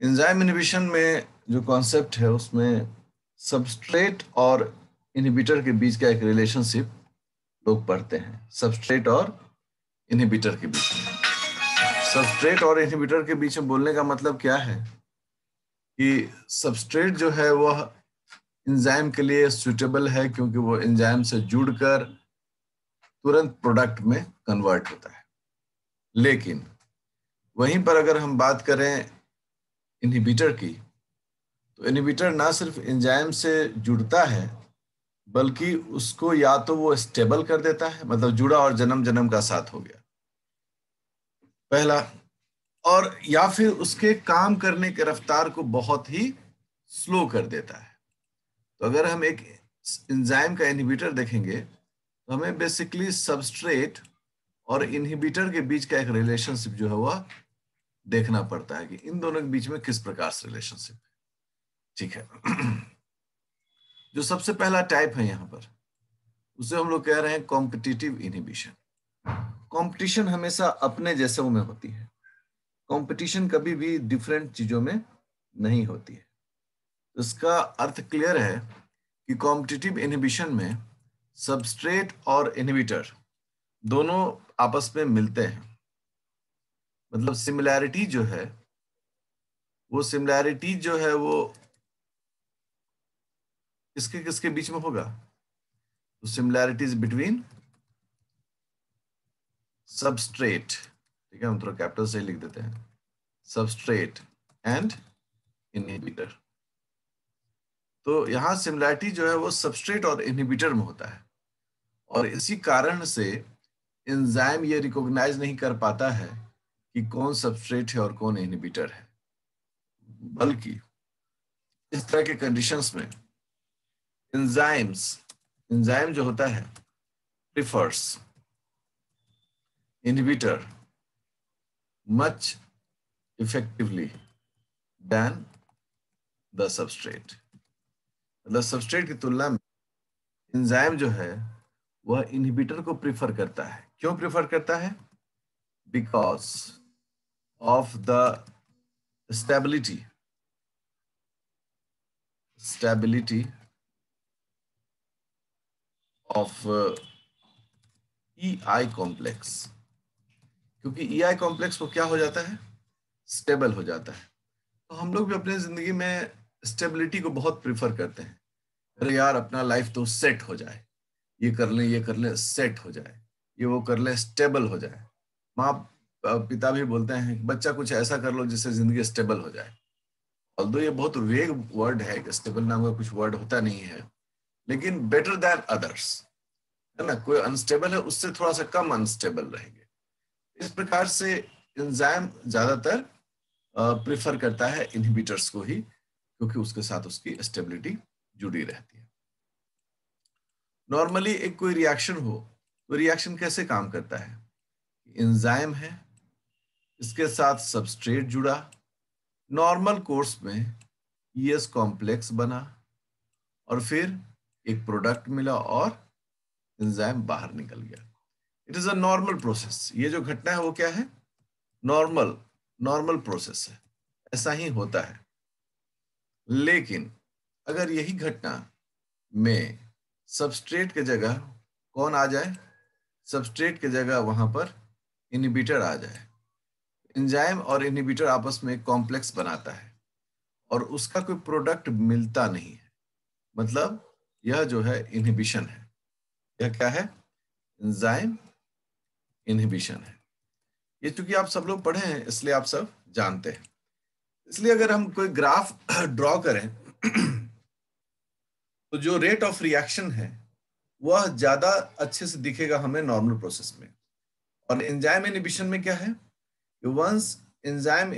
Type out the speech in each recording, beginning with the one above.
Enzyme inhibition में जो concept है उसमें सबस्ट्रेट और इनहिबिटर के बीच का एक रिलेशनशिप लोग पढ़ते हैं। सबस्ट्रेट और इनहिबिटर के बीच में, सबस्ट्रेट और इनहिबिटर के बीच में बोलने का मतलब क्या है कि सबस्ट्रेट जो है वह एंजाइम के लिए सुटेबल है क्योंकि वो एंजाइम से जुड़कर तुरंत प्रोडक्ट में कन्वर्ट होता है। लेकिन वहीं पर अगर हम बात करें इनहिबिटर की, तो इनहिबिटर ना सिर्फ एंजाइम से जुड़ता है बल्कि उसको या तो वो स्टेबल कर देता है, मतलब जुड़ा और जन्म जन्म का साथ हो गया पहला, और या फिर उसके काम करने के रफ्तार को बहुत ही स्लो कर देता है। तो अगर हम एक एंजाइम का इनहिबिटर देखेंगे तो हमें बेसिकली सबस्ट्रेट और इनहिबिटर के बीच का एक रिलेशनशिप जो है वह देखना पड़ता है कि इन दोनों के बीच में किस प्रकार से रिलेशनशिप है। ठीक है। जो सबसे पहला टाइप है यहाँ पर उसे हम लोग कह रहे हैं कॉम्पिटिटिव इनहिबिशन। कंपटीशन हमेशा अपने जैसों में होती है, कंपटीशन कभी भी डिफरेंट चीजों में नहीं होती है। तो इसका अर्थ क्लियर है कि कॉम्पिटिटिव इनहिबिशन में सबस्ट्रेट और इनहिबिटर दोनों आपस में मिलते हैं। मतलब सिमिलैरिटी जो है वो किसके किसके बीच में होगा? तो सिमिलैरिटीज बिटवीन सबस्ट्रेट, ठीक है, हम थोड़ा कैपिटल से लिख देते हैं, सबस्ट्रेट एंड इनहिबिटर। तो यहां सिमिलैरिटी जो है वो सबस्ट्रेट और इनहिबिटर में होता है, और इसी कारण से एंजाइम ये रिकॉग्नाइज नहीं कर पाता है कि कौन सबस्ट्रेट है और कौन इनहिबिटर है, बल्कि इस तरह के कंडीशंस में एंजाइम जो होता है prefers inhibitor much effectively than the substrate. मतलब सबस्ट्रेट की तुलना में एंजाइम जो है वह इनहिबिटर को प्रिफर करता है। क्यों प्रिफर करता है? Because of the stability of EI complex. क्योंकि EI कॉम्प्लेक्स को क्या हो जाता है? स्टेबल हो जाता है। तो हम लोग भी अपने जिंदगी में स्टेबिलिटी को बहुत प्रिफर करते हैं। अरे यार अपना लाइफ तो सेट हो जाए, ये कर लें सेट हो जाए, ये वो कर लें स्टेबल हो जाए। माँ पिता भी बोलते हैं बच्चा कुछ ऐसा कर लो जिससे जिंदगी स्टेबल हो जाए। ऑल्दो ये बहुत वेग वर्ड है कि स्टेबल नाम का कुछ वर्ड होता नहीं है, लेकिन बेटर देन अदर्स, है ना। कोई अनस्टेबल है उससे थोड़ा सा कम अनस्टेबल रहेंगे। इस प्रकार से एंजाइम ज्यादातर प्रिफर करता है इनहिबिटर्स को ही, क्योंकि उसके साथ उसकी स्टेबिलिटी जुड़ी रहती है। नॉर्मली एक कोई रिएक्शन हो तो रिएक्शन कैसे काम करता है? एंजाइम है, इसके साथ सबस्ट्रेट जुड़ा, नॉर्मल कोर्स में ES कॉम्प्लेक्स बना, और फिर एक प्रोडक्ट मिला और एंजाइम बाहर निकल गया। It is a normal process. ये जो घटना है वो क्या है? नॉर्मल प्रोसेस है, ऐसा ही होता है। लेकिन अगर यही घटना में सबस्ट्रेट के जगह कौन आ जाए? सबस्ट्रेट के जगह वहां पर इनहिबिटर आ जाए, एंजाइम और इनहिबिटर आपस में कॉम्प्लेक्स बनाता है और उसका कोई प्रोडक्ट मिलता नहीं है, मतलब यह जो है इनहिबिशन है। यह क्या है? एंजाइम इनहिबिशन है। ये चूंकि आप सब लोग पढ़े हैं इसलिए आप सब जानते हैं। इसलिए अगर हम कोई ग्राफ ड्रॉ करें तो जो रेट ऑफ रिएक्शन है वह ज्यादा अच्छे से दिखेगा हमें नॉर्मल प्रोसेस में। और एंजाइम इनहिबिशन में क्या है? वंस एंजाइम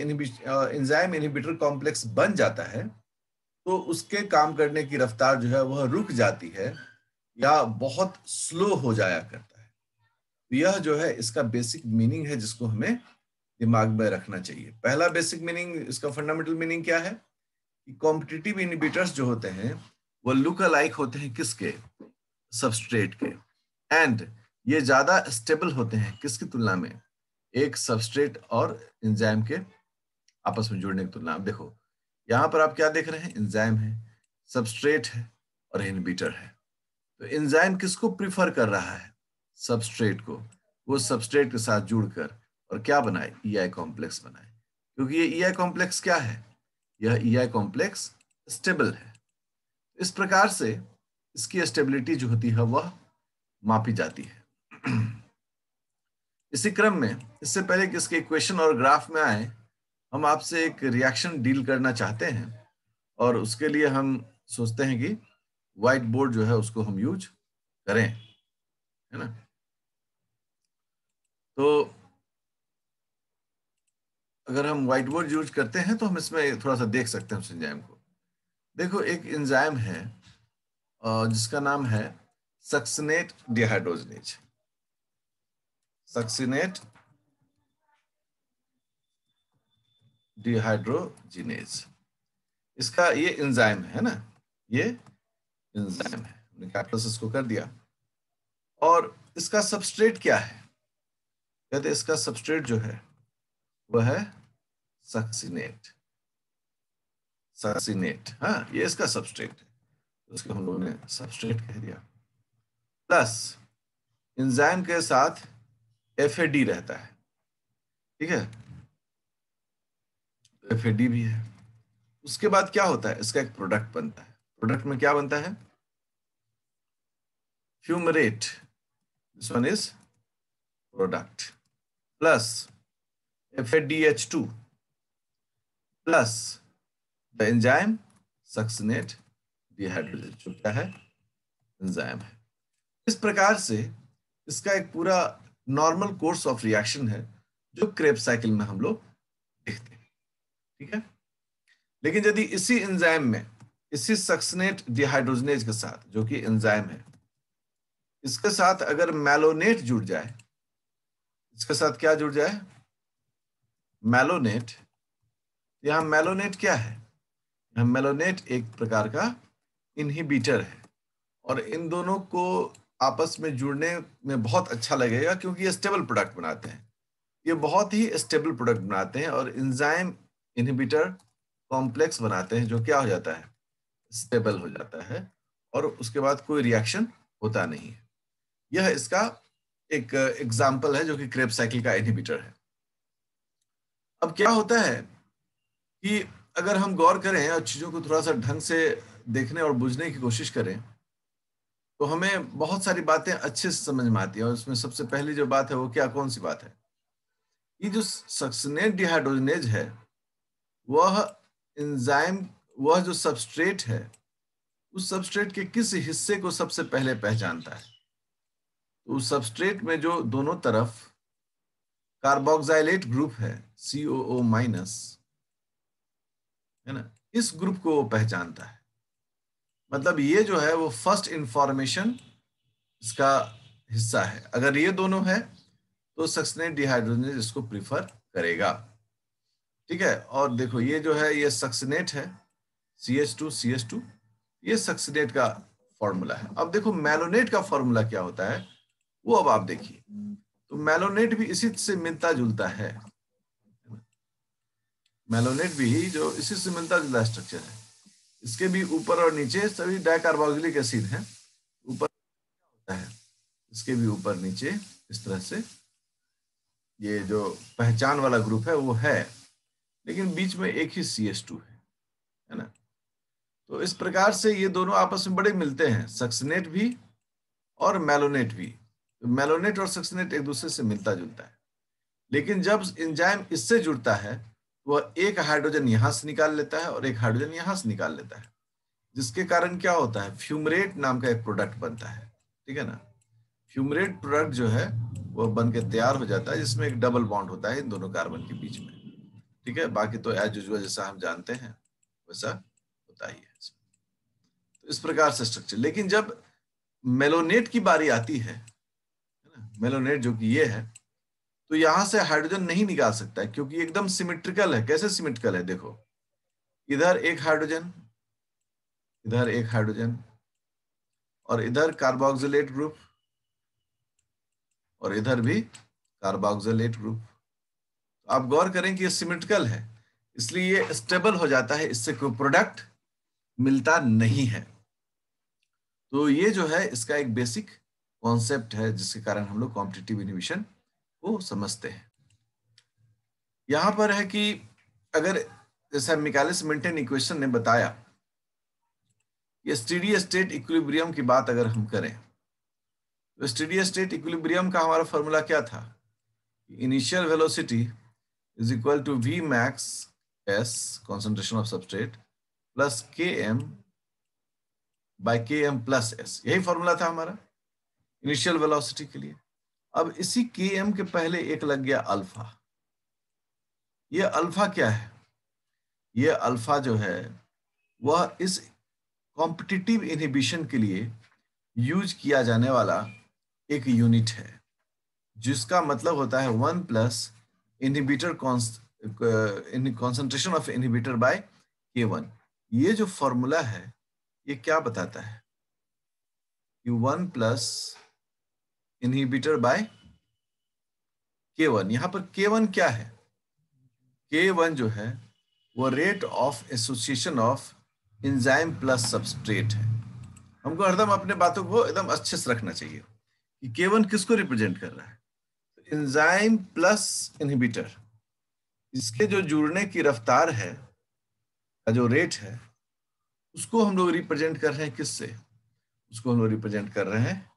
इनहिबिटर कॉम्प्लेक्स बन जाता है तो उसके काम करने की रफ्तार जो है वह रुक जाती है या बहुत स्लो हो जाया करता है। तो यह जो है इसका बेसिक मीनिंग है जिसको हमें दिमाग में रखना चाहिए। पहला बेसिक मीनिंग, इसका फंडामेंटल मीनिंग क्या है कि कॉम्पिटिटिव इनहिबिटर्स जो होते हैं वो लुक अलाइक होते हैं किसके? सबस्ट्रेट के। एंड ये ज्यादा स्टेबल होते हैं किसकी तुलना में? एक सबस्ट्रेट और एंजाइम के आपस में जुड़ने की तुलना में। देखो यहां पर आप क्या देख रहे हैं, एंजाइम है, सबस्ट्रेट है और इनहिबिटर है। तो एंजाइम किसको प्रिफर कर रहा है, सबस्ट्रेट को। वो सबस्ट्रेट के साथ जुड़कर और क्या बनाए, ईआई कॉम्प्लेक्स बनाए। क्योंकि ये ईआई कॉम्प्लेक्स क्या है, यह ईआई कॉम्प्लेक्स स्टेबल है। इस प्रकार से इसकी स्टेबिलिटी जो होती है वह मापी जाती है। इसी क्रम में, इससे पहले कि इसके इक्वेशन और ग्राफ में आए, हम आपसे एक रिएक्शन डील करना चाहते हैं और उसके लिए हम सोचते हैं कि व्हाइट बोर्ड जो है उसको हम यूज करें, है ना। तो अगर हम व्हाइट बोर्ड यूज करते हैं तो हम इसमें थोड़ा सा देख सकते हैं उस एंजाइम को। देखो एक एंजाइम है जिसका नाम है सक्सिनेट डिहाइड्रोजनेज। सक्सिनेट डिहाइड्रोजिनेज, इसका ये एंजाइम है ना, ये एंजाइम है, हमने कैपिटल से इसको कर दिया। और इसका सबस्ट्रेट क्या है, कहते हैं इसका सबस्ट्रेट जो है वह है सक्सिनेट। सक्सिनेट, हाँ ये इसका सबस्ट्रेट है, तो उसको हम लोगों ने सबस्ट्रेट कह दिया। प्लस एंजाइम के साथ एफएडी रहता है, ठीक है, एफएडी भी है। उसके बाद क्या होता है, इसका एक प्रोडक्ट बनता है। प्रोडक्ट में क्या बनता है, fumarate, this one is product, plus FADH2 plus the enzyme succinate dehydrogenase, जो क्या है, एंजाइम है। इस प्रकार से इसका एक पूरा नॉर्मल कोर्स ऑफ रिएक्शन है जो क्रेब्स साइकिल में हम लोग देखते हैं, ठीक है। लेकिन यदि इसी एंजाइम में, इसी सक्सिनेट डिहाइड्रोजनेज के साथ, जो कि एंजाइम है, इसके साथ अगर मैलोनेट जुड़ जाए, इसके साथ क्या जुड़ जाए, मैलोनेट। यहां मैलोनेट क्या है, यहां मैलोनेट एक प्रकार का इनहिबिटर है। और इन दोनों को आपस में जुड़ने में बहुत अच्छा लगेगा क्योंकि ये स्टेबल प्रोडक्ट बनाते हैं, ये बहुत ही स्टेबल प्रोडक्ट बनाते हैं और एंजाइम इनहिबिटर कॉम्प्लेक्स बनाते हैं जो क्या हो जाता है, स्टेबल हो जाता है और उसके बाद कोई रिएक्शन होता नहीं है। यह इसका एक एग्जाम्पल है जो कि क्रेब्स साइकिल का इनहिबिटर है। अब क्या होता है कि अगर हम गौर करें और चीजों को थोड़ा सा ढंग से देखने और बुझने की कोशिश करें तो हमें बहुत सारी बातें अच्छे से समझ में आती है। और उसमें सबसे पहली जो बात है वो क्या, कौन सी बात है, ये जो सक्सिनेट डिहाइड्रोजनेज है वह एंजाइम, वह जो सबस्ट्रेट है उस सबस्ट्रेट के किस हिस्से को सबसे पहले पहचानता है। तो उस सबस्ट्रेट में जो दोनों तरफ कार्बोक्साइलेट ग्रुप है COO माइनस, है ना, इस ग्रुप को वो पहचानता है। मतलब ये जो है वो फर्स्ट इंफॉर्मेशन इसका हिस्सा है। अगर ये दोनों है तो सक्सिनेट डिहाइड्रोजनेज इसको प्रीफर करेगा, ठीक है। और देखो ये जो है ये सक्सिनेट है, CH2 ये सक्सिनेट का फॉर्मूला है। अब देखो मैलोनेट का फॉर्मूला क्या होता है वो अब आप देखिए। तो मैलोनेट भी इसी से मिलता जुलता है, मैलोनेट भी जो इसी से मिलता जुलता स्ट्रक्चर है। इसके भी ऊपर और नीचे सभी डाइकार्बोक्सिलिक एसिड हैं, ऊपर होता है, इसके भी ऊपर नीचे इस तरह से ये जो पहचान वाला ग्रुप है वो है, लेकिन बीच में एक ही CH2 है ना। तो इस प्रकार से ये दोनों आपस में बड़े मिलते हैं, सक्सिनेट भी और मैलोनेट भी। तो मैलोनेट और सक्सिनेट एक दूसरे से मिलता जुलता है। लेकिन जब एंजाइम इससे जुड़ता है वह एक हाइड्रोजन यहां से निकाल लेता है और एक हाइड्रोजन यहां से निकाल लेता है, जिसके कारण क्या होता है, फ्यूमरेट नाम का एक प्रोडक्ट बनता है, ठीक है ना। फ्यूमरेट प्रोडक्ट जो है वह बन के तैयार हो जाता है जिसमें एक डबल बॉन्ड होता है इन दोनों कार्बन के बीच में, ठीक है। बाकी तो एज यूजुअल जैसा हम जानते हैं वैसा होता ही है। तो इस प्रकार से स्ट्रक्चर। लेकिन जब मेलोनेट की बारी आती है ना, मेलोनेट जो कि ये है, तो यहां से हाइड्रोजन नहीं निकाल सकता है क्योंकि एकदम सिमेट्रिकल है। कैसे सिमेट्रिकल है, देखो इधर एक हाइड्रोजन, इधर एक हाइड्रोजन और इधर कार्बोक्सिलेट ग्रुप और इधर भी कार्बोक्सिलेट ग्रुप। तो आप गौर करें कि ये सिमेट्रिकल है, इसलिए ये स्टेबल हो जाता है, इससे कोई प्रोडक्ट मिलता नहीं है। तो ये जो है इसका एक बेसिक कॉन्सेप्ट है जिसके कारण हम लोग कॉम्पिटिटिव इनहिबिशन को समझते हैं। यहां पर है कि अगर जैसा मिकालिस मेंटेन इक्वेशन ने बताया, ये स्टेडी स्टेट इक्विलिब्रियम की बात अगर हम करें तो स्टेडी स्टेट इक्विलिब्रियम का हमारा फॉर्मूला क्या था? Initial velocity is equal to V max S concentration of substrate plus K M by K M plus S, यही फॉर्मूला था हमारा इनिशियल वेलोसिटी के लिए। अब इसी के एम के पहले एक लग गया अल्फा। ये अल्फा क्या है? ये अल्फा जो है वह इस कॉम्पिटिटिव इनहिबिशन के लिए यूज किया जाने वाला एक यूनिट है, जिसका मतलब होता है 1 plus inhibitor concentration of inhibitor by K1। ये जो फॉर्मूला है ये क्या बताता है कि 1 प्लस इनहिबिटर बाय K1। यहां पर K1 क्या है? K1 जो है वो rate of association of enzyme plus substrate है। हमको हरदम अपने बातों को एकदम अच्छे से रखना चाहिए कि K1 किसको रिप्रेजेंट कर रहा है? एंजाइम प्लस इनहिबिटर, इसके जो जुड़ने की रफ्तार है का जो रेट है उसको हम लोग रिप्रेजेंट कर रहे हैं किससे? उसको हम लोग रिप्रेजेंट कर रहे हैं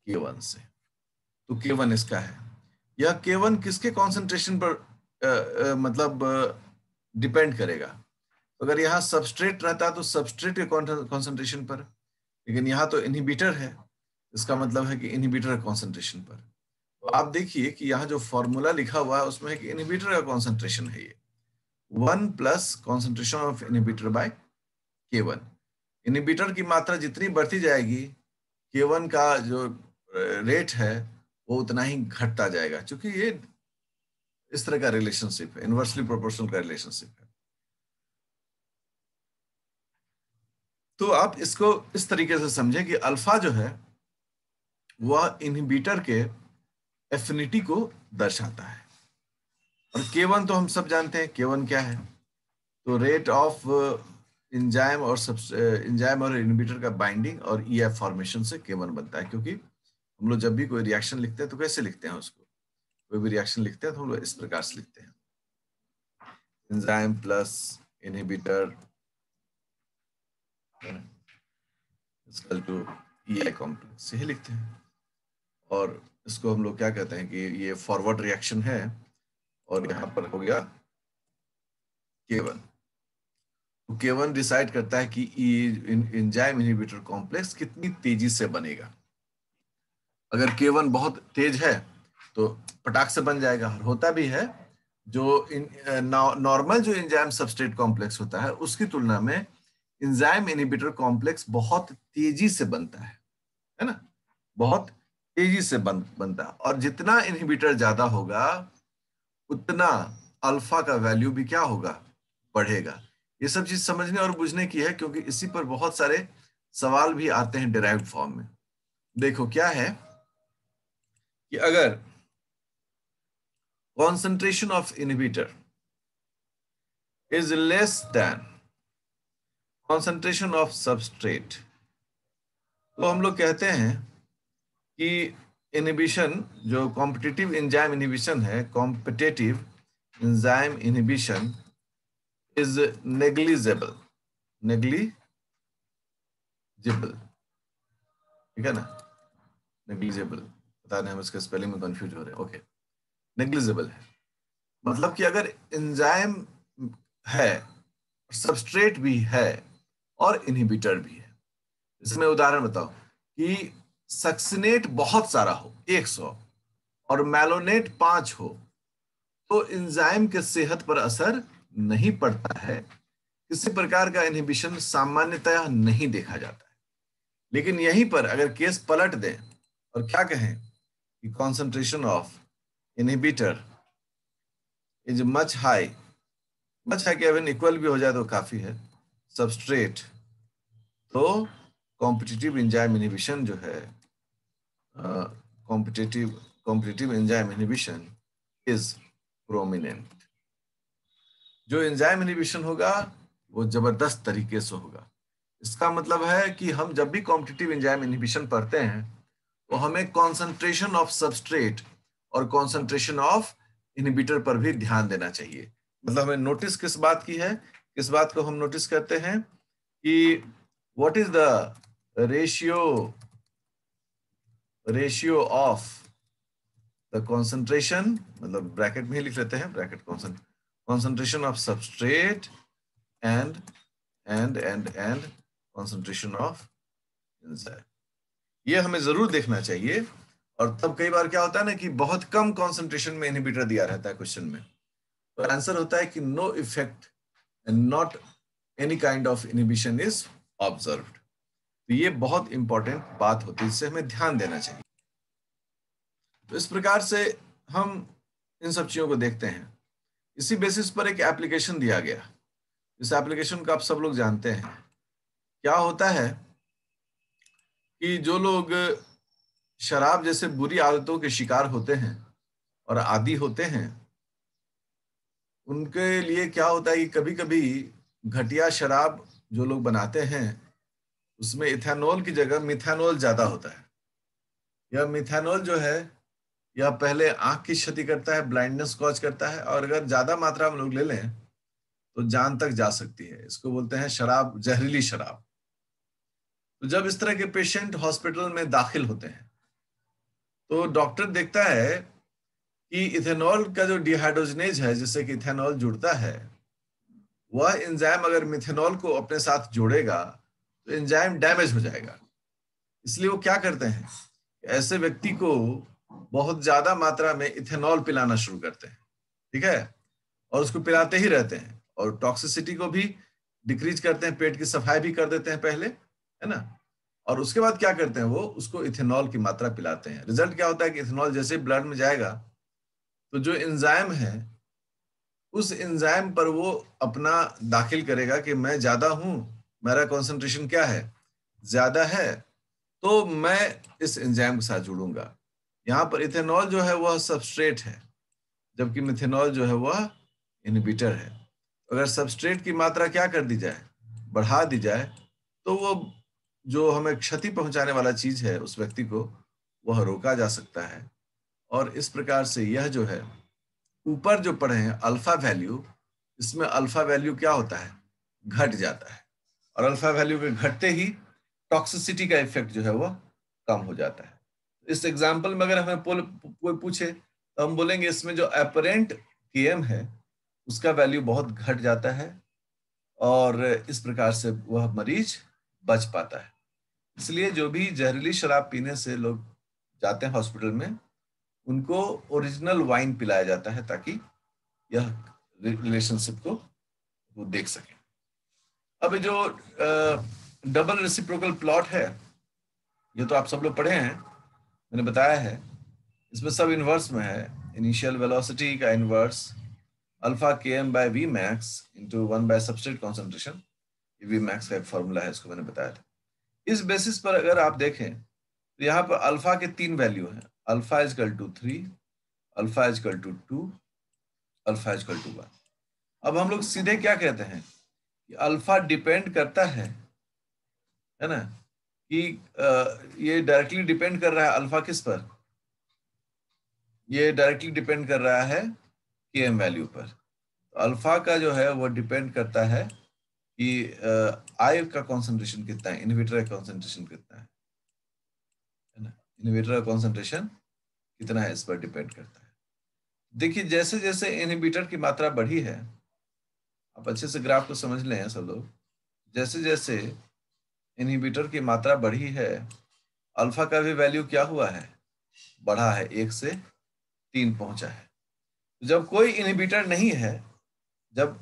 K1 से। तो K1 इसका है। यह K1 किसके कॉन्सेंट्रेशन पर मतलब डिपेंड करेगा? अगर यहाँ सबस्ट्रेट रहता तो सबस्ट्रेट के कॉन्सेंट्रेशन पर, लेकिन यहाँ तो इनहिबिटर है, इसका मतलब है कि इनहिबिटर कॉन्सेंट्रेशन पर। तो आप देखिए कि यहाँ जो फॉर्मूला लिखा हुआ है उसमें है कि इनहिबिटर का कॉन्सेंट्रेशन है ये 1 plus concentration of inhibitor by K1। Inhibitor की मात्रा जितनी बढ़ती जाएगी K1 का जो रेट है वो उतना ही घटता जाएगा, क्योंकि ये इस तरह का रिलेशनशिप है, इनवर्सली प्रोपोर्शनल का रिलेशनशिप है। तो आप इसको इस तरीके से समझें कि अल्फा जो है वह इनहिबिटर के एफिनिटी को दर्शाता है, और K1 तो हम सब जानते हैं K1 क्या है। तो रेट ऑफ एंजाइम और एंजाइम और इनहिबिटर का बाइंडिंग और EF फॉर्मेशन से K1 बनता है। क्योंकि हम लोग जब भी कोई रिएक्शन लिखते हैं तो कैसे लिखते हैं उसको? कोई भी रिएक्शन लिखते हैं तो हम लोग इस प्रकार से लिखते हैं, enzyme plus inhibitor equal to EI complex, यही लिखते हैं। और इसको हम लोग क्या कहते हैं कि ये फॉरवर्ड रिएक्शन है, और यहाँ पर हो गया K1। तो K1 डिसाइड करता है कि एंजाइम इनहिबिटर कॉम्प्लेक्स कितनी तेजी से बनेगा। अगर K1 बहुत तेज है तो पटाख से बन जाएगा, और होता भी है। जो नॉर्मल जो एंजाइम सबस्ट्रेट कॉम्प्लेक्स होता है उसकी तुलना में एंजाइम इनहिबिटर कॉम्प्लेक्स बहुत तेजी से बनता है ना, बहुत तेजी से बनता है। और जितना इनहिबिटर ज्यादा होगा उतना अल्फा का वैल्यू भी क्या होगा? बढ़ेगा। ये सब चीज समझने और बुझने की है, क्योंकि इसी पर बहुत सारे सवाल भी आते हैं डिराइव्ड फॉर्म में। देखो क्या है कि अगर concentration of inhibitor is less than concentration of substrate, तो हम लोग कहते हैं कि इनहिबिशन जो कॉम्पिटिटिव एंजाइम इनहिबिशन है, competitive enzyme inhibition is negligible. Negligible, ठीक है ना? नेग्लिजिबल, पता नहीं हम इसके स्पेलिंग में कंफ्यूज हो रहे हैं। ओके, नेग्लिजिबल है मतलब कि अगर एंजाइम है, सबस्ट्रेट भी है और इनहिबिटर भी है। इसमें उदाहरण बताओ कि सक्सिनेट बहुत सारा हो 100 और मैलोनेट 5 हो, तो एंजाइम के सेहत पर असर नहीं पड़ता है, किसी प्रकार का इनहिबिशन सामान्यतया नहीं देखा जाता है। लेकिन यहीं पर अगर केस पलट दें और क्या कहें कि concentration of inhibitor is much high, much high के इवन इक्वल भी हो जाए तो काफी है, सबस्ट्रेट, तो कॉम्पिटिटिव एंजाइम इनहिबिशन जो है, competitive enzyme inhibition is prominent. जो एंजाइम इनहिबिशन होगा वो जबरदस्त तरीके से होगा। इसका मतलब है कि हम जब भी कॉम्पिटिटिव एंजाइम इनहिबिशन पढ़ते हैं तो हमें कॉन्सेंट्रेशन ऑफ सबस्ट्रेट और कॉन्सेंट्रेशन ऑफ इनहिबिटर पर भी ध्यान देना चाहिए। मतलब हमें नोटिस किस बात की है, किस बात को हम नोटिस करते हैं कि what is the ratio of the concentration, मतलब ब्रैकेट में ही लिख लेते हैं, bracket concentration of substrate and and concentration of enzyme. ये हमें जरूर देखना चाहिए। और तब कई बार क्या होता है ना कि बहुत कम कॉन्सेंट्रेशन में इनहिबिटर दिया रहता है क्वेश्चन में, तो आंसर होता है कि no effect and not any kind of inhibition is observed. तो ये बहुत इंपॉर्टेंट बात होती है, इससे हमें ध्यान देना चाहिए। तो इस प्रकार से हम इन सब चीजों को देखते हैं। इसी बेसिस पर एक एप्लीकेशन दिया गया। इस एप्लीकेशन को आप सब लोग जानते हैं। क्या होता है कि जो लोग शराब जैसे बुरी आदतों के शिकार होते हैं और आदी होते हैं, उनके लिए क्या होता है कि कभी कभी घटिया शराब जो लोग बनाते हैं उसमें इथेनॉल की जगह मिथेनॉल ज्यादा होता है। यह मिथेनॉल जो है यह पहले आंख की क्षति करता है, ब्लाइंडनेस कॉज करता है, और अगर ज्यादा मात्रा में लोग ले लें तो जान तक जा सकती है। इसको बोलते हैं शराब, जहरीली शराब। तो जब इस तरह के पेशेंट हॉस्पिटल में दाखिल होते हैं तो डॉक्टर देखता है कि इथेनॉल का जो डिहाइड्रोजनेज है जिससे कि इथेनॉल जुड़ता है, वह एंजाइम अगर मिथेनॉल को अपने साथ जोड़ेगा तो एंजाइम डैमेज हो जाएगा। इसलिए वो क्या करते हैं, ऐसे व्यक्ति को बहुत ज्यादा मात्रा में इथेनॉल पिलाना शुरू करते हैं, ठीक है, और उसको पिलाते ही रहते हैं और टॉक्सिसिटी को भी डिक्रीज करते हैं, पेट की सफाई भी कर देते हैं पहले, है ना। और उसके बाद क्या करते हैं, वो उसको इथेनॉल की मात्रा पिलाते हैं। रिजल्ट क्या होता है कि इथेनॉल जैसे ब्लड में जाएगा तो जो एंजाइम है उस एंजाइम पर वो अपना दाखिल करेगा कि मैं ज्यादा हूं, मेरा कॉन्सेंट्रेशन क्या है, ज्यादा है, तो मैं इस एंजाइम के साथ जुड़ूंगा। यहाँ पर इथेनॉल जो है वह सबस्ट्रेट है, जबकि मिथेनॉल जो है वह इनहिबिटर है। अगर सबस्ट्रेट की मात्रा क्या कर दी जाए, बढ़ा दी जाए, तो वो जो हमें क्षति पहुंचाने वाला चीज है उस व्यक्ति को वह रोका जा सकता है। और इस प्रकार से यह जो है ऊपर जो पढ़े हैं अल्फा वैल्यू, इसमें अल्फा वैल्यू क्या होता है, घट जाता है। और अल्फा वैल्यू के घटते ही टॉक्सिसिटी का इफेक्ट जो है वह कम हो जाता है। इस एग्जाम्पल में अगर हमें कोई पूछे तो हम बोलेंगे इसमें जो अपरेंट केएम है उसका वैल्यू बहुत घट जाता है और इस प्रकार से वह मरीज बच पाता है। इसलिए जो भी जहरीली शराब पीने से लोग जाते हैं हॉस्पिटल में, उनको ओरिजिनल वाइन पिलाया जाता है ताकि यह रिलेशनशिप को वो देख सके। अब जो डबल रेसिप्रोकल प्लॉट है ये तो आप सब लोग पढ़े हैं, मैंने बताया है। इसमें सब इनवर्स में है। इनिशियल वेलोसिटी का inverse alpha K M by V max into 1 by substrate concentration, V max का एक फॉर्मूला है, इसको मैंने बताया था। इस बेसिस पर अगर आप देखें तो यहाँ पर अल्फा के 3 वैल्यू हैं, alpha is equal to 3, alpha is equal to 2, alpha is equal to 1। अब हम लोग सीधे क्या कहते हैं कि अल्फा डिपेंड करता है ना, कि ये डायरेक्टली डिपेंड कर रहा है अल्फा किस पर, ये डायरेक्टली डिपेंड कर रहा है के एम वैल्यू पर। तो अल्फा का जो है वो डिपेंड करता है कि आई का कॉन्सेंट्रेशन कितना है, इनहिबिटर का कॉन्सेंट्रेशन कितना है ना, इनहिबिटर का कॉन्सेंट्रेशन कितना है इस पर डिपेंड करता है। देखिए जैसे जैसे इनहिबिटर की मात्रा बढ़ी है, आप अच्छे से ग्राफ को समझ लें सब लोग, जैसे जैसे इनहिबिटर की मात्रा बढ़ी है अल्फा का भी वैल्यू क्या हुआ है, बढ़ा है, 1 से 3 पहुंचा है। जब कोई इनहिबिटर नहीं है, जब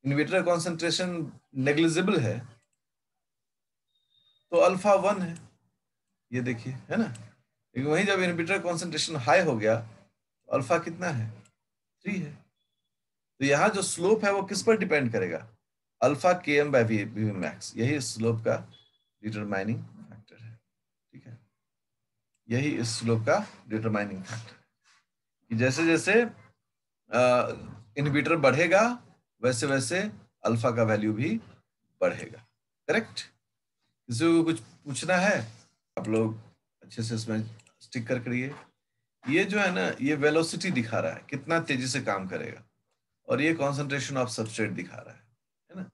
इनहिबिटर कॉन्सेंट्रेशन नेग्लिजिबल है, तो अल्फा 1 है, ये देखिए, है ना। लेकिन वहीं जब इनहिबिटर कॉन्सेंट्रेशन हाई हो गया तो अल्फा कितना है, 3 है। तो यहाँ जो स्लोप है वो किस पर डिपेंड करेगा, alpha K M by V max, यही स्लोप का डिटरमाइनिंग फैक्टर है, ठीक है। यही इस स्लोप का डिटरमाइनिंग फैक्टर है कि जैसे जैसे इनहिबिटर बढ़ेगा वैसे वैसे अल्फा का वैल्यू भी बढ़ेगा। करेक्ट? किसी को कुछ पूछना है? आप लोग अच्छे से इसमें स्टिक कर करिए। ये जो है ना, ये वेलोसिटी दिखा रहा है कितना तेजी से काम करेगा, और ये कॉन्सेंट्रेशन ऑफ सबस्ट्रेट दिखा रहा है ना।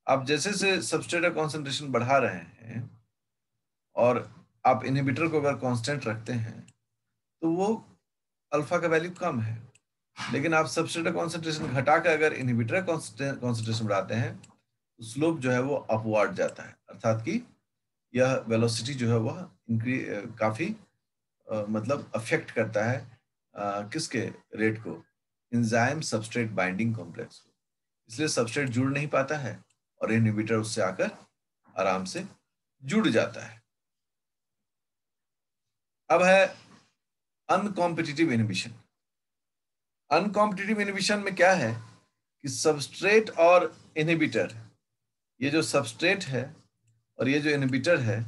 आप जैसे से सबस्ट्रेट का कॉन्सेंट्रेशन बढ़ा रहे हैं और आप इनहिबिटर को अगर कांस्टेंट रखते हैं तो वो अल्फा का वैल्यू कम है, लेकिन आप सबस्ट्रेट का कॉन्सेंट्रेशन घटा कर अगर इनहिबिटर का कॉन्सेंट्रेशन बढ़ाते हैं तो स्लोप जो है वो अपवर्ड जाता है, अर्थात कि यह वेलोसिटी जो है वह काफी मतलब अफेक्ट करता है किसके रेट को, एंजाइम सबस्ट्रेट बाइंडिंग कॉम्प्लेक्स को। इसलिए सबस्ट्रेट जुड़ नहीं पाता है और इनहिबिटर उससे आकर आराम से जुड़ जाता है। अब है अनकॉम्पिटिटिव इनहिबिशन। अनकॉम्पिटिटिव इनहिबिशन में क्या है कि सबस्ट्रेट और इनहिबिटर, ये जो सबस्ट्रेट है और ये जो इनहिबिटर है,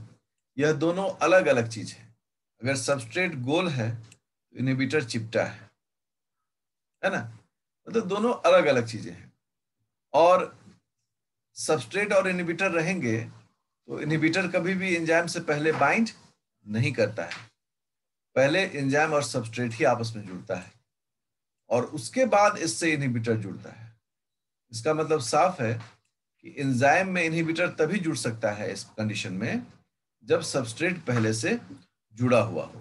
यह दोनों अलग अलग चीज है। अगर सबस्ट्रेट गोल है तो इनहिबिटर चिपटा है ना, मतलब दोनों अलग अलग चीजें हैं। और सबस्ट्रेट और इनहिबिटर रहेंगे तो इनहिबिटर कभी भी एंजाइम से पहले बाइंड नहीं करता है, पहले एंजाइम और सबस्ट्रेट ही आपस में जुड़ता है और उसके बाद इससे इनहिबिटर जुड़ता है। इसका मतलब साफ है कि एंजाइम में इनहिबिटर तभी जुड़ सकता है इस कंडीशन में जब सबस्ट्रेट पहले से जुड़ा हुआ हो।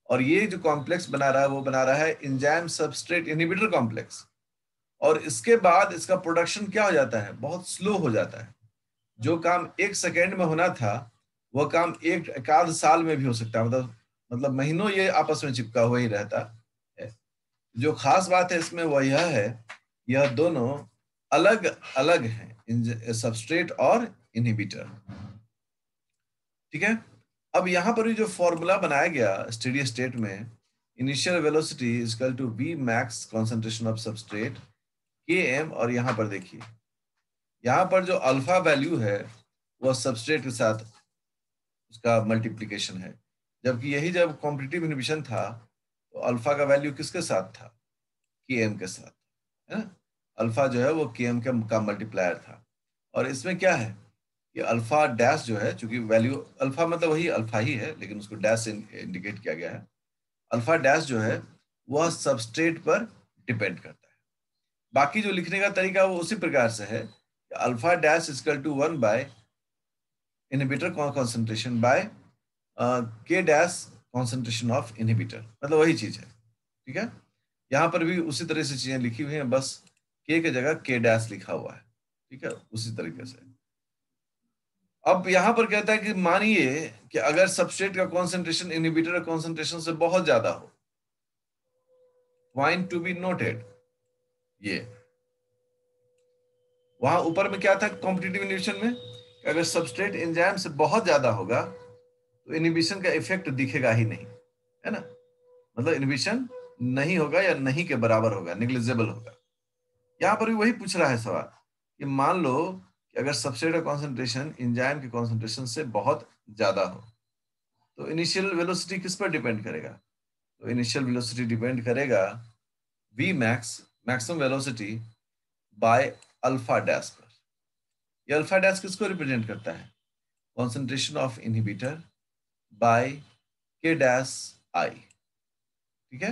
और ये जो कॉम्प्लेक्स बना रहा है वो बना रहा है एंजाइम सबस्ट्रेट इनहिबिटर कॉम्प्लेक्स, और इसके बाद इसका प्रोडक्शन क्या हो जाता है, बहुत स्लो हो जाता है। जो काम 1 सेकेंड में होना था वह काम एक आध साल में भी हो सकता है, मतलब महीनों ये आपस में चिपका हुआ ही रहता है। जो खास बात है इसमें वह यह है, यह दोनों अलग अलग हैं, सबस्ट्रेट और इनहिबिटर। ठीक है? अब यहां पर भी जो फॉर्मूला बनाया गया स्टेडी स्टेट में, initial velocity is equal to V max concentration of substrate K M, और यहां पर देखिए यहां पर जो अल्फा वैल्यू है वह सबस्ट्रेट के साथ उसका मल्टीप्लीकेशन है, जबकि यही जब कॉम्पिटिटिव इनहिबिशन था तो अल्फा का वैल्यू किसके साथ था, के एम के साथ, है ना। अल्फा जो है वो के एम का मल्टीप्लायर था। और इसमें क्या है कि अल्फा डैश जो है, चूंकि वैल्यू अल्फा मतलब वही अल्फा ही है लेकिन उसको डैश से इंडिकेट किया गया है, अल्फा डैश जो है वह सबस्ट्रेट पर डिपेंड करता है। बाकी जो लिखने का तरीका वो उसी प्रकार से है, alpha dash is equal to 1 by inhibitor concentration by K dash concentration of inhibitor, मतलब वही चीज है। ठीक है? यहां पर भी उसी तरह से चीजें लिखी हुई हैं, बस के की जगह के डैश लिखा हुआ है। ठीक है? उसी तरीके से। अब यहां पर कहता है कि मानिए कि अगर सबस्ट्रेट का कॉन्सेंट्रेशन इनहिबिटर कॉन्सेंट्रेशन से बहुत ज्यादा हो, पॉइंट टू बी नोटेड, ये वहां ऊपर में क्या था कॉम्पिटिटिव इनहिबिशन में, कि अगर सबस्ट्रेट एंजाइम से बहुत ज्यादा होगा तो इनहिबिशन का इफेक्ट दिखेगा ही नहीं, है ना, मतलब इनहिबिशन नहीं होगा या नहीं के बराबर होगा, निग्लिजिबल होगा। यहां पर भी वही पूछ रहा है सवाल कि मान लो कि अगर सबस्ट्रेट का कॉन्सेंट्रेशन एंजाइम के कॉन्सेंट्रेशन से बहुत ज्यादा हो तो इनिशियल वेलोसिटी किस पर डिपेंड करेगा, तो इनिशियल वेलोसिटी डिपेंड करेगा V max, maximum velocity, by alpha dash पर। ये अल्फा डैश किसको रिप्रेजेंट करता है, concentration of inhibitor by K dash I. ठीक है?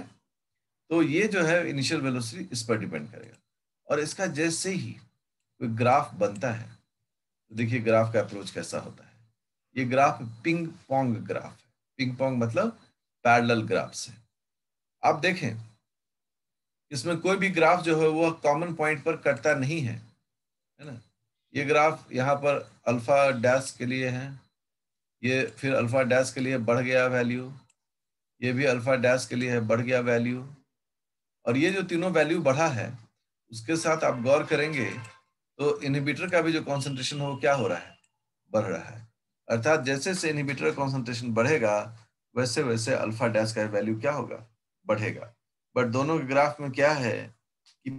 तो ये जो है इनिशियल वेलोसिटी इस पर डिपेंड करेगा। और इसका जैसे ही कोई ग्राफ बनता है तो देखिए ग्राफ का अप्रोच कैसा होता है। ये ग्राफ पिंग पोंग ग्राफ है। पिंग पोंग मतलब पैरेलल ग्राफ से। आप देखें इसमें कोई भी ग्राफ जो है वह कॉमन पॉइंट पर कटता नहीं है ना। ये ग्राफ यहाँ पर अल्फा डैश के लिए है, ये फिर अल्फा डैश के लिए बढ़ गया वैल्यू, ये भी अल्फा डैश के लिए है बढ़ गया वैल्यू, और ये जो तीनों वैल्यू बढ़ा है उसके साथ आप गौर करेंगे तो इनहिबिटर का भी जो कॉन्सेंट्रेशन हो क्या हो रहा है, बढ़ रहा है। अर्थात जैसे जैसे इनहिबिटर का कॉन्सेंट्रेशन बढ़ेगा वैसे वैसे अल्फा डैश का वैल्यू क्या होगा, बढ़ेगा। बट दोनों के ग्राफ में क्या है कि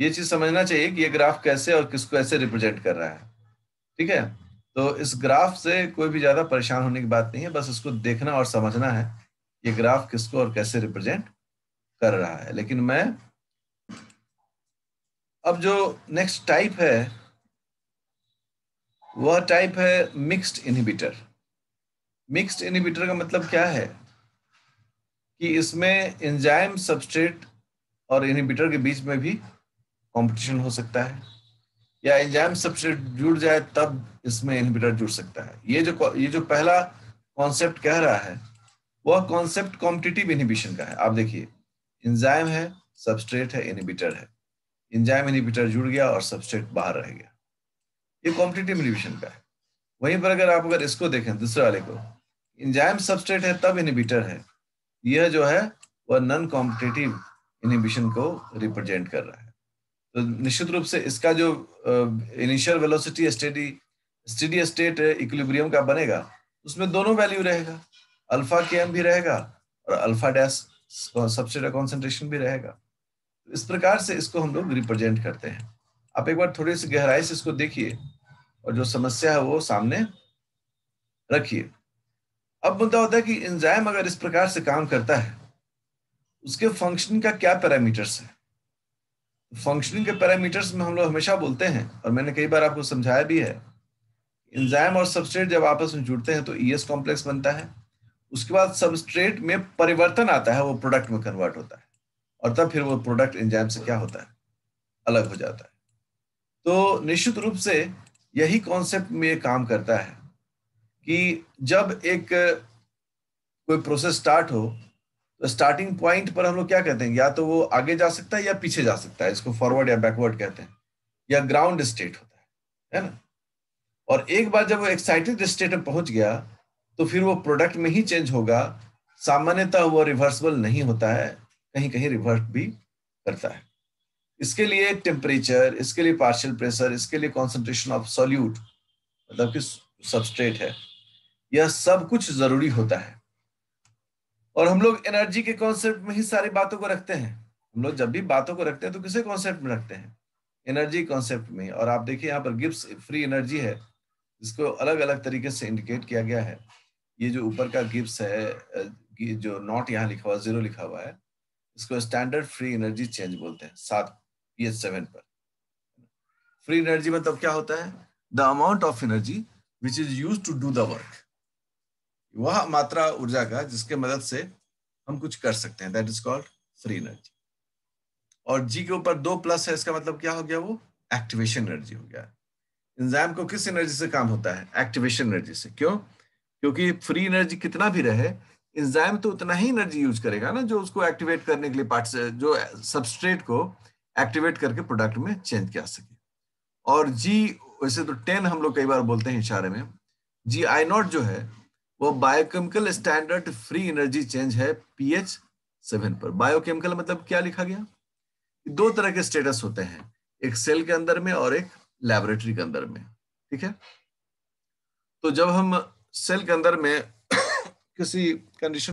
ये चीज समझना चाहिए कि ये ग्राफ कैसे और किसको ऐसे रिप्रेजेंट कर रहा है। ठीक है, तो इस ग्राफ से कोई भी ज्यादा परेशान होने की बात नहीं है, बस इसको देखना और समझना है ये ग्राफ किसको और कैसे रिप्रेजेंट कर रहा है। लेकिन मैं अब जो नेक्स्ट टाइप है वह टाइप है मिक्स्ड इनहिबिटर। मिक्स्ड इनहिबिटर का मतलब क्या है कि इसमें एंजाइम, सबस्ट्रेट और इनहिबिटर के बीच में भी कंपटीशन हो सकता है, या एंजाइम सबस्ट्रेट जुड़ जाए तब इसमें इनहिबिटर जुड़ सकता है। ये जो पहला कॉन्सेप्ट कह रहा है वह कॉन्सेप्ट कॉम्पिटिटिव इनहिबिशन का है। आप देखिए, एंजाइम है, सबस्ट्रेट है, इनहिबिटर है, एंजाइम इनहिबिटर जुड़ गया और सबस्ट्रेट बाहर रह गया, ये कॉम्पिटिटिव इनहिबिशन का है। वहीं पर अगर इसको देखें दूसरे वाले को, एंजाइम सबस्ट्रेट है तब इनहिबिटर है, यह जो है वह नॉन कॉम्पिटिटिव इनहिबिशन को रिप्रेजेंट कर रहा है। तो निश्चित रूप से इसका जो initial velocity steady state equilibrium का बनेगा, उसमें दोनों वैल्यू रहेगा, अल्फा के एम भी रहेगा और अल्फा डैश सबस्ट्रेट कॉन्सेंट्रेशन भी रहेगा। तो इस प्रकार से इसको हम लोग रिप्रेजेंट करते हैं। आप एक बार थोड़ी सी गहराई से इसको देखिए और जो समस्या है वो सामने रखिए। अब मुद्दा होता है कि एंजाइम अगर इस प्रकार से काम करता है, उसके फंक्शनिंग का क्या पैरामीटर्स है। फंक्शनिंग के पैरामीटर्स में हम लोग हमेशा बोलते हैं, और मैंने कई बार आपको समझाया भी है, एंजाइम और सबस्ट्रेट जब आपस में जुड़ते हैं तो ईएस कॉम्प्लेक्स बनता है, उसके बाद सबस्ट्रेट में परिवर्तन आता है, वो प्रोडक्ट में कन्वर्ट होता है, और तब फिर वो प्रोडक्ट एंजाइम से क्या होता है, अलग हो जाता है। तो निश्चित रूप से यही कॉन्सेप्ट में ये काम करता है कि जब एक कोई प्रोसेस स्टार्ट हो तो स्टार्टिंग पॉइंट पर हम लोग क्या कहते हैं, या तो वो आगे जा सकता है या पीछे जा सकता है, इसको फॉरवर्ड या बैकवर्ड कहते हैं, या ग्राउंड स्टेट होता है ना। और एक बार जब वो एक्साइटेड स्टेट में पहुंच गया तो फिर वो प्रोडक्ट में ही चेंज होगा। सामान्यतः वो रिवर्सिबल नहीं होता है, कहीं कहीं रिवर्ट भी करता है। इसके लिए टेम्परेचर, इसके लिए पार्शियल प्रेशर, इसके लिए कॉन्सेंट्रेशन ऑफ सॉल्यूट मतलब कि सबस्ट्रेट है, यह सब कुछ जरूरी होता है। और हम लोग एनर्जी के कॉन्सेप्ट में ही सारी बातों को रखते हैं। हम लोग जब भी बातों को रखते हैं तो किसे कॉन्सेप्ट में रखते हैं, एनर्जी कॉन्सेप्ट में। और आप देखिए यहाँ पर गिब्स फ्री एनर्जी है, इसको अलग अलग तरीके से इंडिकेट किया गया है। ये जो ऊपर का गिब्स है, जो नॉट यहाँ लिखा हुआ, 0 लिखा हुआ है, इसको स्टैंडर्ड फ्री एनर्जी चेंज बोलते हैं, 7pH7 पर। फ्री एनर्जी मतलब क्या होता है, the amount of energy which is use to do the work, वह मात्रा ऊर्जा का जिसके मदद से हम कुछ कर सकते हैं, that is called free energy. और जी के ऊपर 2 प्लस है, इसका मतलब क्या हो गया, वो एक्टिवेशन एनर्जी हो गया। एंजाइम को किस एनर्जी से काम होता है, एक्टिवेशन एनर्जी से। क्यों? क्योंकि फ्री एनर्जी कितना भी रहे, एंजाइम तो उतना ही एनर्जी यूज करेगा ना जो उसको एक्टिवेट करने के लिए पार्ट्स, जो सबस्ट्रेट को एक्टिवेट करके प्रोडक्ट में चेंज किया सके। और जी वैसे तो 10 हम लोग कई बार बोलते हैं इशारे में, जी आई नॉट जो है वो biochemical standard free energy change है pH7 पर। बायोकेमिकल मतलब क्या लिखा गया, 2 तरह के स्टेटस होते हैं, एक सेल के अंदर में और एक लैबोरेटरी के अंदर में। ठीक है, तो जब हम सेल के अंदर में किसी कंडीशन